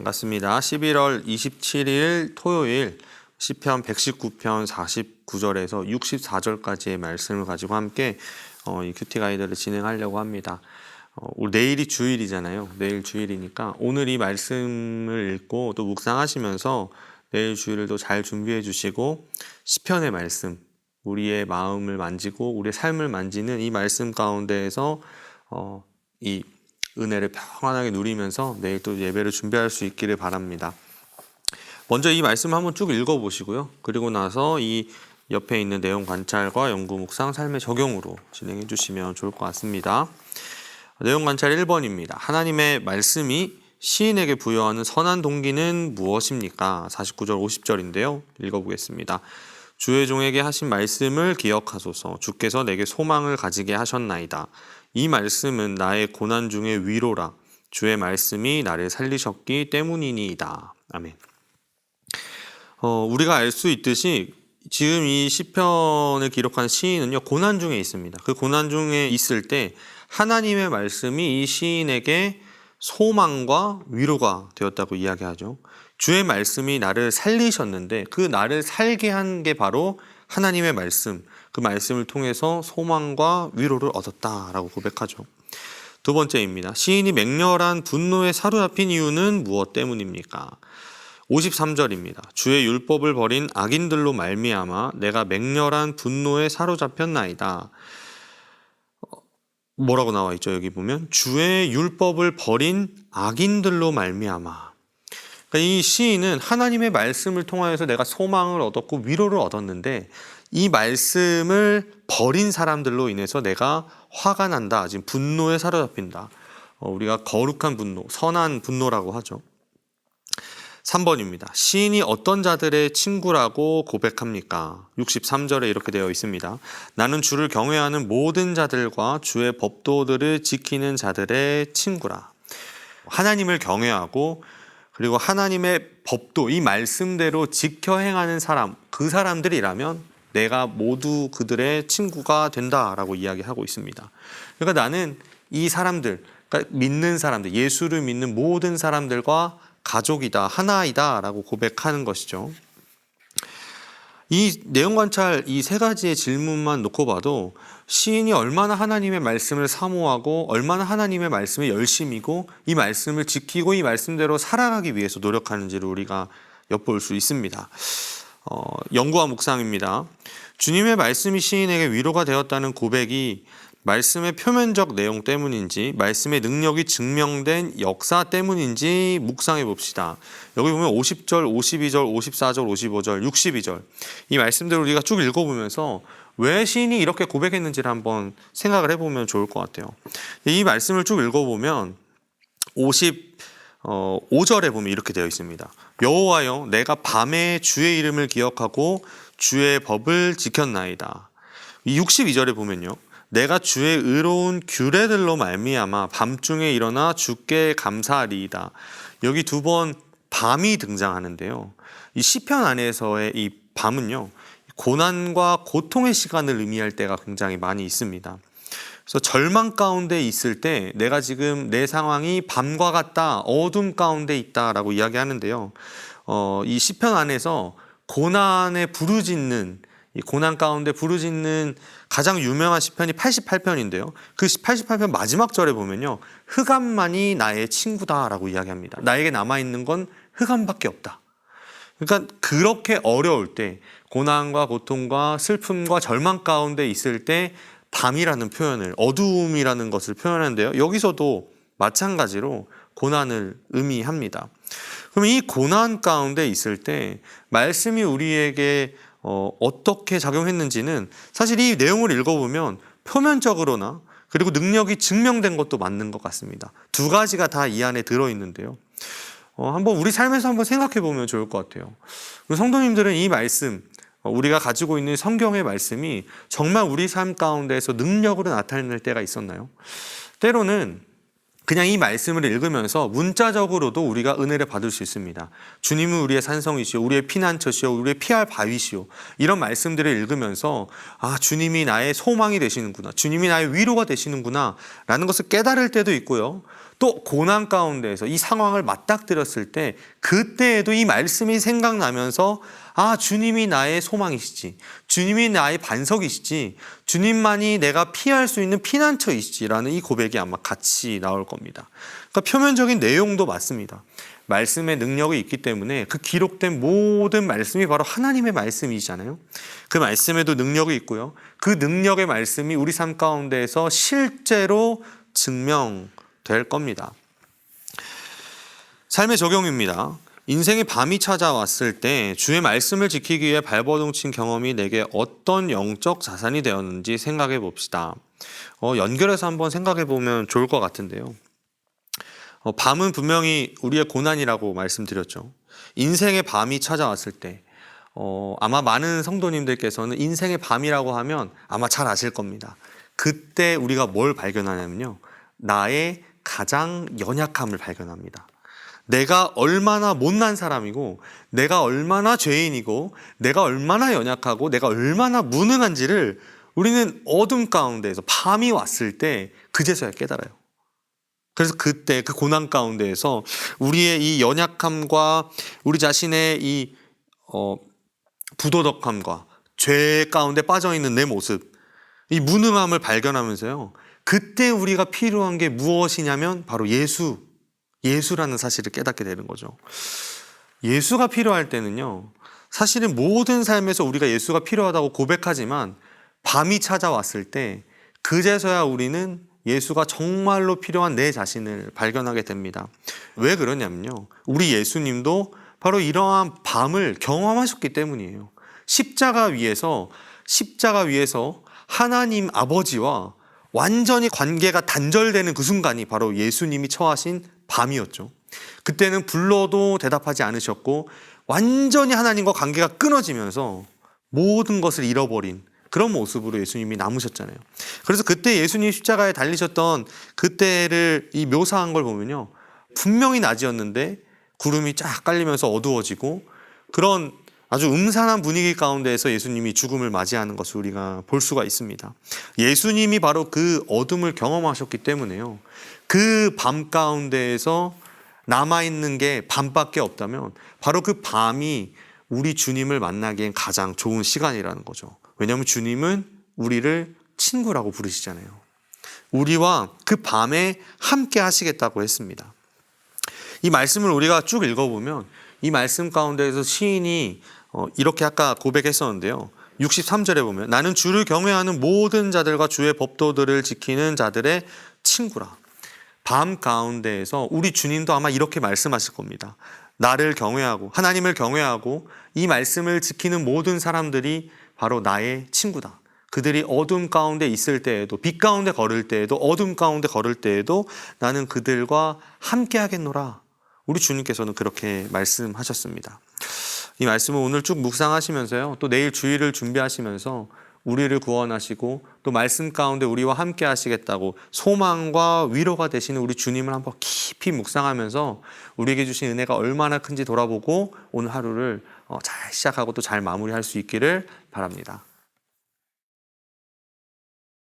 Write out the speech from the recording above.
맞습니다. 11월 27일 토요일 시편 119편 49절에서 64절까지의 말씀을 가지고 함께 이 큐티 가이드를 진행하려고 합니다. 내일이 주일이잖아요. 내일 주일이니까 오늘 이 말씀을 읽고 또 묵상하시면서 내일 주일도 잘 준비해 주시고 시편의 말씀, 우리의 마음을 만지고 우리의 삶을 만지는 이 말씀 가운데에서 이 은혜를 평안하게 누리면서 내일 또 예배를 준비할 수 있기를 바랍니다. 먼저 이 말씀 한번 쭉 읽어보시고요. 그리고 나서 이 옆에 있는 내용 관찰과 연구 묵상 삶의 적용으로 진행해 주시면 좋을 것 같습니다. 내용 관찰 1번입니다. 하나님의 말씀이 시인에게 부여하는 선한 동기는 무엇입니까? 49절 50절인데요. 읽어보겠습니다. 주의 종에게 하신 말씀을 기억하소서. 주께서 내게 소망을 가지게 하셨나이다. 이 말씀은 나의 고난 중의 위로라. 주의 말씀이 나를 살리셨기 때문이니이다. 아멘. 우리가 알 수 있듯이 지금 이 시편을 기록한 시인은요, 고난 중에 있습니다. 그 고난 중에 있을 때 하나님의 말씀이 이 시인에게 소망과 위로가 되었다고 이야기하죠. 주의 말씀이 나를 살리셨는데 그 나를 살게 한 게 바로 하나님의 말씀, 그 말씀을 통해서 소망과 위로를 얻었다라고 고백하죠. 두 번째입니다. 시인이 맹렬한 분노에 사로잡힌 이유는 무엇 때문입니까? 53절입니다. 주의 율법을 버린 악인들로 말미암아 내가 맹렬한 분노에 사로잡혔나이다. 뭐라고 나와 있죠? 여기 보면 주의 율법을 버린 악인들로 말미암아. 그러니까 이 시인은 하나님의 말씀을 통하여서 내가 소망을 얻었고 위로를 얻었는데 이 말씀을 버린 사람들로 인해서 내가 화가 난다. 지금 분노에 사로잡힌다. 우리가 거룩한 분노, 선한 분노라고 하죠. 3번입니다. 시인이 어떤 자들의 친구라고 고백합니까? 63절에 이렇게 되어 있습니다. 나는 주를 경외하는 모든 자들과 주의 법도들을 지키는 자들의 친구라. 하나님을 경외하고 그리고 하나님의 법도, 이 말씀대로 지켜 행하는 사람, 그 사람들이라면 내가 모두 그들의 친구가 된다라고 이야기하고 있습니다. 그러니까 나는 이 사람들, 그러니까 믿는 사람들, 예수를 믿는 모든 사람들과 가족이다, 하나이다 라고 고백하는 것이죠. 이 내용 관찰 이 세 가지의 질문만 놓고 봐도 시인이 얼마나 하나님의 말씀을 사모하고 얼마나 하나님의 말씀에 열심이고 이 말씀을 지키고 이 말씀대로 살아가기 위해서 노력하는지를 우리가 엿볼 수 있습니다. 연구와 묵상입니다. 주님의 말씀이 시인에게 위로가 되었다는 고백이 말씀의 표면적 내용 때문인지 말씀의 능력이 증명된 역사 때문인지 묵상해 봅시다. 여기 보면 50절, 52절, 54절, 55절, 62절 이 말씀들을 우리가 쭉 읽어보면서 왜 시인이 이렇게 고백했는지를 한번 생각을 해보면 좋을 것 같아요. 이 말씀을 쭉 읽어보면 55절에 보면 이렇게 되어 있습니다. 여호와여, 내가 밤에 주의 이름을 기억하고 주의 법을 지켰나이다. 이 62절에 보면요, 내가 주의 의로운 규례들로 말미암아 밤중에 일어나 주께 감사하리이다. 여기 두 번 밤이 등장하는데요, 이 시편 안에서의 이 밤은요, 고난과 고통의 시간을 의미할 때가 굉장히 많이 있습니다. 그래서 절망 가운데 있을 때 내가 지금 내 상황이 밤과 같다, 어둠 가운데 있다라고 이야기하는데요, 이 시편 안에서 고난에 부르짖는, 이 고난 가운데 부르짖는 가장 유명한 시편이 88편인데요. 그 88편 마지막 절에 보면요, 흑암만이 나의 친구다라고 이야기합니다. 나에게 남아있는 건 흑암밖에 없다. 그러니까 그렇게 어려울 때, 고난과 고통과 슬픔과 절망 가운데 있을 때 밤이라는 표현을, 어두움이라는 것을 표현하는데요, 여기서도 마찬가지로 고난을 의미합니다. 그럼 이 고난 가운데 있을 때 말씀이 우리에게 어떻게 작용했는지는 사실 이 내용을 읽어보면 표면적으로나 그리고 능력이 증명된 것도 맞는 것 같습니다. 두 가지가 다 이 안에 들어있는데요, 한번 우리 삶에서 한번 생각해 보면 좋을 것 같아요. 우리 성도님들은 이 말씀, 우리가 가지고 있는 성경의 말씀이 정말 우리 삶 가운데에서 능력으로 나타낼 때가 있었나요? 때로는 그냥 이 말씀을 읽으면서 문자적으로도 우리가 은혜를 받을 수 있습니다. 주님은 우리의 산성이시오, 우리의 피난처시오, 우리의 피할 바위시오. 이런 말씀들을 읽으면서 주님이 나의 소망이 되시는구나, 주님이 나의 위로가 되시는구나 라는 것을 깨달을 때도 있고요. 또 고난 가운데에서 이 상황을 맞닥뜨렸을 때 그때에도 이 말씀이 생각나면서 주님이 나의 소망이시지, 주님이 나의 반석이시지, 주님만이 내가 피할 수 있는 피난처이시지라는 이 고백이 아마 같이 나올 겁니다. 그러니까 표면적인 내용도 맞습니다. 말씀의 능력이 있기 때문에 그 기록된 모든 말씀이 바로 하나님의 말씀이잖아요. 그 말씀에도 능력이 있고요. 그 능력의 말씀이 우리 삶 가운데에서 실제로 증명될 겁니다. 삶의 적용입니다. 인생의 밤이 찾아왔을 때 주의 말씀을 지키기 위해 발버둥친 경험이 내게 어떤 영적 자산이 되었는지 생각해 봅시다. 연결해서 한번 생각해 보면 좋을 것 같은데요. 밤은 분명히 우리의 고난이라고 말씀드렸죠. 인생의 밤이 찾아왔을 때 아마 많은 성도님들께서는 인생의 밤이라고 하면 아마 잘 아실 겁니다. 그때 우리가 뭘 발견하냐면요, 나의 가장 연약함을 발견합니다. 내가 얼마나 못난 사람이고, 내가 얼마나 죄인이고, 내가 얼마나 연약하고, 내가 얼마나 무능한지를 우리는 어둠 가운데에서 밤이 왔을 때 그제서야 깨달아요. 그래서 그때 그 고난 가운데에서 우리의 이 연약함과 우리 자신의 이 부도덕함과 죄 가운데 빠져있는 내 모습, 이 무능함을 발견하면서요, 그때 우리가 필요한 게 무엇이냐면 바로 예수라는 사실을 깨닫게 되는 거죠. 예수가 필요할 때는요, 사실은 모든 삶에서 우리가 예수가 필요하다고 고백하지만 밤이 찾아왔을 때 그제서야 우리는 예수가 정말로 필요한 내 자신을 발견하게 됩니다. 왜 그러냐면요, 우리 예수님도 바로 이러한 밤을 경험하셨기 때문이에요. 십자가 위에서 하나님 아버지와 완전히 관계가 단절되는 그 순간이 바로 예수님이 처하신 밤이었죠. 그때는 불러도 대답하지 않으셨고 완전히 하나님과 관계가 끊어지면서 모든 것을 잃어버린 그런 모습으로 예수님이 남으셨잖아요. 그래서 그때 예수님 십자가에 달리셨던 그때를 이 묘사한 걸 보면요, 분명히 낮이었는데 구름이 쫙 깔리면서 어두워지고 그런 아주 음산한 분위기 가운데에서 예수님이 죽음을 맞이하는 것을 우리가 볼 수가 있습니다. 예수님이 바로 그 어둠을 경험하셨기 때문에요, 그 밤 가운데에서 남아있는 게 밤밖에 없다면 바로 그 밤이 우리 주님을 만나기엔 가장 좋은 시간이라는 거죠. 왜냐하면 주님은 우리를 친구라고 부르시잖아요. 우리와 그 밤에 함께 하시겠다고 했습니다. 이 말씀을 우리가 쭉 읽어보면 이 말씀 가운데에서 시인이 이렇게 아까 고백했었는데요. 63절에 보면 나는 주를 경외하는 모든 자들과 주의 법도들을 지키는 자들의 친구라. 밤 가운데에서 우리 주님도 아마 이렇게 말씀하실 겁니다. 나를 경외하고 하나님을 경외하고 이 말씀을 지키는 모든 사람들이 바로 나의 친구다. 그들이 어둠 가운데 있을 때에도, 빛 가운데 걸을 때에도, 어둠 가운데 걸을 때에도 나는 그들과 함께 하겠노라. 우리 주님께서는 그렇게 말씀하셨습니다. 이 말씀을 오늘 쭉 묵상하시면서요, 또 내일 주일을 준비하시면서 우리를 구원하시고 또 말씀 가운데 우리와 함께 하시겠다고 소망과 위로가 되시는 우리 주님을 한번 깊이 묵상하면서 우리에게 주신 은혜가 얼마나 큰지 돌아보고 오늘 하루를 잘 시작하고 또 잘 마무리할 수 있기를 바랍니다.